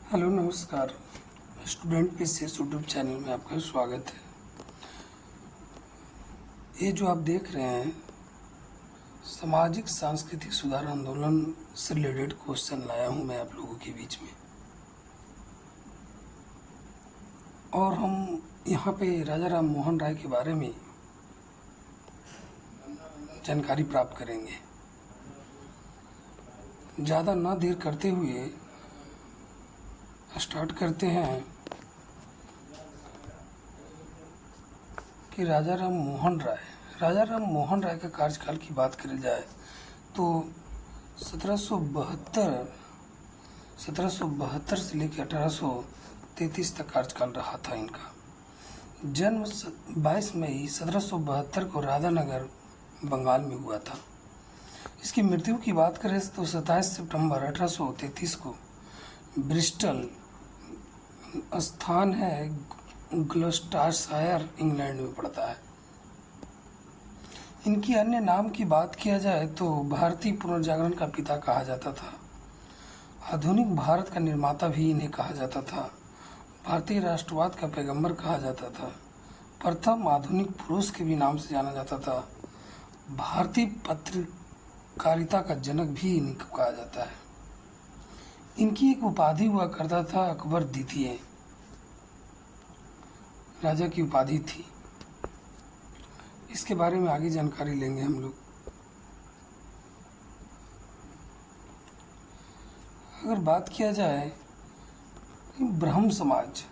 Hello नमस्कार। Student PCS YouTube channel में आपका स्वागत है। ये जो आप देख रहे हैं सामाजिक सांस्कृतिक सुधार आंदोलन से रिलेटेड क्वेश्चन लाया हूँ मैं आप लोगों के बीच में, और हम यहाँ पे राजा राम मोहन राय के बारे में जानकारी प्राप्त करेंगे। ज़्यादा ना देर करते हुए स्टार्ट करते हैं कि राजा राम मोहन राय का कार्यकाल की बात करी जाए तो 1772 से लेकर 1833 तक कार्यकाल रहा था इनका। जन्म 22 मई 1772 को राधानगर बंगाल में हुआ था। इसकी मृत्यु की बात करें तो 27 सितंबर 1833 को ब्रिस्टल स्थान है ग्लौस्टरशायर इंग्लैंड में पड़ता है। इनकी अन्य नाम की बात किया जाए तो भारतीय पुनर्जागरण का पिता कहा जाता था। आधुनिक भारत का निर्माता भी इन्हें कहा जाता था। भारतीय राष्ट्रवाद का पैगंबर कहा जाता था। प्रथम आधुनिक पुरुष के भी नाम से जाना जाता था। भारतीय पत्रकारिता का जनक भी इन्हीं को कहा जाता है। इनकी एक उपाधि हुआ करता था अकबर द्वितीय, राजा की उपाधि थी। इसके बारे में आगे जानकारी लेंगे हम लोग। अगर बात किया जाए ब्रह्म समाज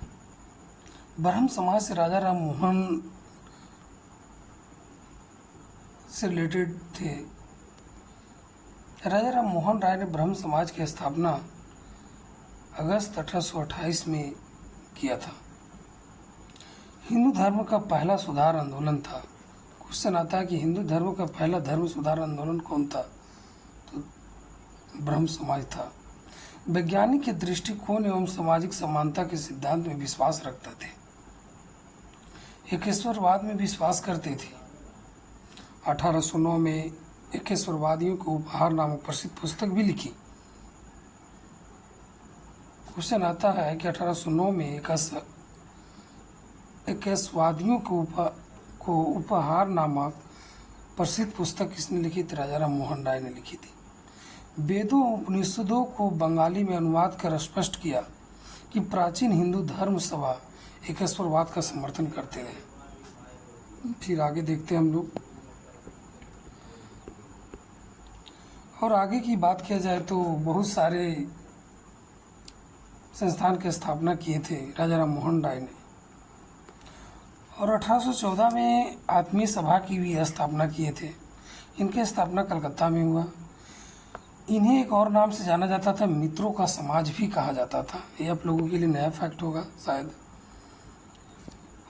से राजा राम मोहन से रिलेटेड थे। राजा राम मोहन राय ने ब्रह्म समाज की स्थापना अगस्त 1828 में किया था। हिंदू धर्म का पहला सुधार आंदोलन था। क्वेश्चन आता है कि हिंदू धर्म का पहला धर्म सुधार आंदोलन कौन था, तो ब्रह्म समाज था। वैज्ञानिक के दृष्टिकोण एवं सामाजिक समानता के सिद्धांत में विश्वास रखते थे। एकेश्वरवाद में विश्वास करते थे। 1809 में एकेश्वरवादियों को उपहार नामक प्रसिद्ध पुस्तक भी लिखी। क्वेश्चन आता है कि 1809 में एकेश्वरवादियों को उपहार नामक प्रसिद्ध पुस्तक किसने लिखी थी? राजा राम मोहन राय ने लिखी थी। वेदों उपनिषदों को बंगाली में अनुवाद कर स्पष्ट किया कि प्राचीन हिंदू धर्म सभा एकेश्वरवाद का समर्थन करते रहे। फिर आगे देखते हैं हम लोग। और आगे की बात किया जाए तो बहुत सारे संस्थान की स्थापना किए थे राजा राम मोहन राय ने, और 1814 में आत्मीय सभा की भी स्थापना किए थे। इनकी स्थापना कलकत्ता में हुआ। इन्हें एक और नाम से जाना जाता था, मित्रों का समाज भी कहा जाता था। ये आप लोगों के लिए नया फैक्ट होगा शायद।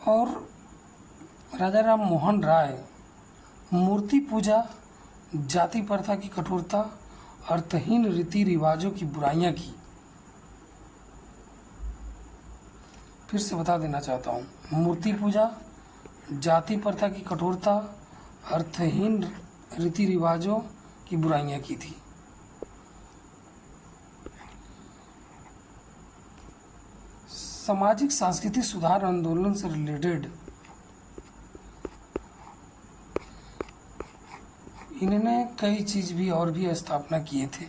और राजा राम मोहन राय मूर्ति पूजा, जाति प्रथा की कठोरता, अर्थहीन रीति रिवाजों की बुराइयां की। फिर से बता देना चाहता हूँ, मूर्ति पूजा, जाति प्रथा की कठोरता, अर्थहीन रीति रिवाजों की बुराइयां की थी। सामाजिक सांस्कृतिक सुधार आंदोलन से रिलेटेड इन्होंने कई चीज भी और भी स्थापना किए थे,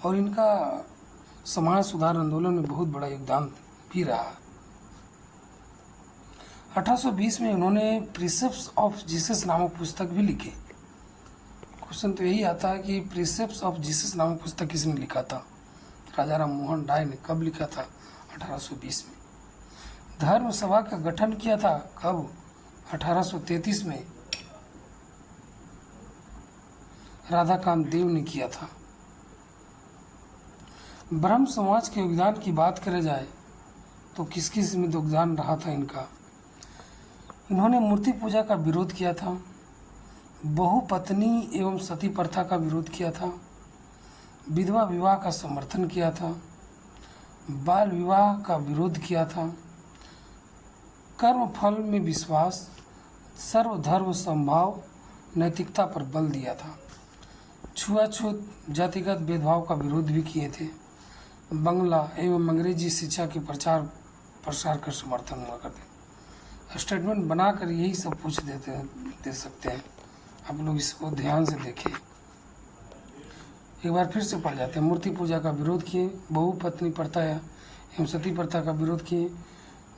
और इनका समाज सुधार आंदोलन में बहुत बड़ा योगदान भी रहा। 1820 में उन्होंने प्रिसेप्ट्स ऑफ जीसस नामक पुस्तक भी लिखे। क्वेश्चन तो यही आता है कि प्रिसेप्ट्स ऑफ जीसस नामक पुस्तक किसने लिखा था? राजा राम मोहन राय ने। कब लिखा था? 1820 में। धर्म सभा का गठन किया था कब? 1833 में राधाकांत देव ने किया था। ब्रह्म समाज के योगदान की बात करें जाए तो किस किस में योगदान रहा था इनका? इन्होंने मूर्ति पूजा का विरोध किया था, बहुपत्नी एवं सती प्रथा का विरोध किया था, विधवा विवाह का समर्थन किया था, बाल विवाह का विरोध किया था, कर्म फल में विश्वास, सर्वधर्म समभाव, नैतिकता पर बल दिया था, छुआछूत जातिगत भेदभाव का विरोध भी किए थे, बंगला एवं अंग्रेजी शिक्षा के प्रचार प्रसार का समर्थन हुआ करते। स्टेटमेंट बनाकर यही सब पूछ दे सकते हैं। आप लोग इसको ध्यान से देखें। एक बार फिर से पढ़ जाते हैं। मूर्ति पूजा का विरोध किए, बहुपत्नी प्रथा एवं सती प्रथा का विरोध किए,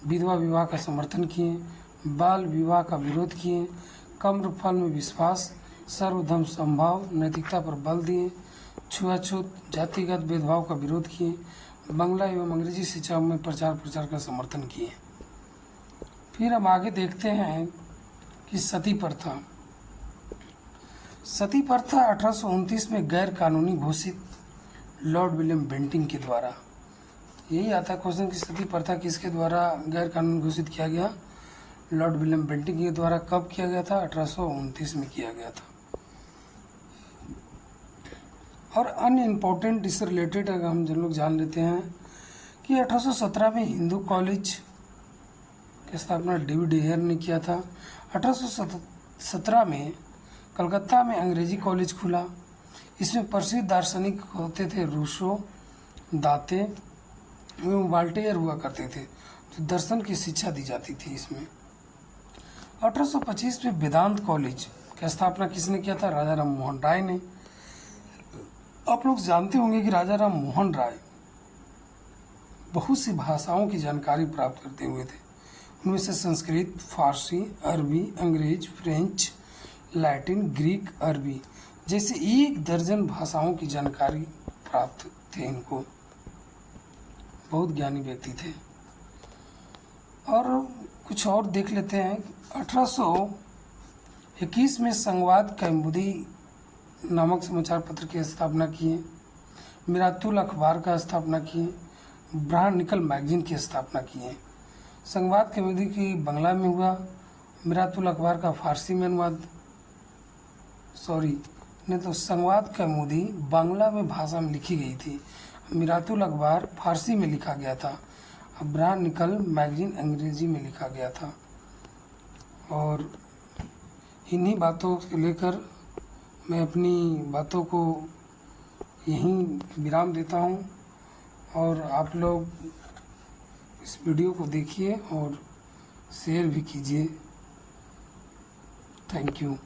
विधवा विवाह का समर्थन किए, बाल विवाह का विरोध किए, कम्र फल में विश्वास, सर्वधर्म समभाव, नैतिकता पर बल दिए, छुआछूत जातिगत भेदभाव का विरोध किए, बंगला एवं अंग्रेजी शिक्षा में प्रचार का समर्थन किए। फिर हम आगे देखते हैं कि सती प्रथा। सती प्रथा 1829 में गैर कानूनी घोषित लॉर्ड विलियम बेंटिंग के द्वारा। यही आता है क्वेश्चन कि सती प्रथा किसके द्वारा गैर कानूनी घोषित किया गया? लॉर्ड विलियम बेंटिंग के द्वारा। कब किया गया था? 1829 में किया गया था। और अन्य इम्पोर्टेंट इससे रिलेटेड अगर हम लोग जान लेते हैं कि 1817 में हिंदू कॉलेज की स्थापना डेविड हेयर ने किया था। 1817 में कलकत्ता में अंग्रेजी कॉलेज खुला। इसमें प्रसिद्ध दार्शनिक होते थे रूसो, दाते एवं वाल्टेयर हुआ करते थे, जो दर्शन की शिक्षा दी जाती थी इसमें। 1825 में वेदांत कॉलेज की स्थापना किसने किया था? राजा राम मोहन राय ने। आप लोग जानते होंगे कि राजा राम मोहन राय बहुत सी भाषाओं की जानकारी प्राप्त करते हुए थे। उनमें से संस्कृत, फारसी, अरबी, अंग्रेज, फ्रेंच, लैटिन, ग्रीक, अरबी जैसे 1 दर्जन भाषाओं की जानकारी प्राप्त थे इनको। बहुत ज्ञानी व्यक्ति थे। और कुछ और देख लेते हैं। 1821 में संवाद कौमुदी नामक समाचार पत्र की स्थापना किए, मिरातुल अखबार का स्थापना किए, ब्राह्मणिकल मैगजीन की स्थापना किए। संवाद कौमुदी की बंगला में हुआ, मिरातुल अखबार का फारसी में अनुवाद, नहीं तो संवाद कौमुदी बांग्ला में भाषा में लिखी गई थी, मिरातुल अखबार फारसी में लिखा गया था, ब्राह्मणिकल मैगजीन अंग्रेजी में लिखा गया था। और इन्हीं बातों को लेकर मैं अपनी बातों को यहीं विराम देता हूँ। और आप लोग इस वीडियो को देखिए और शेयर भी कीजिए। Thank you.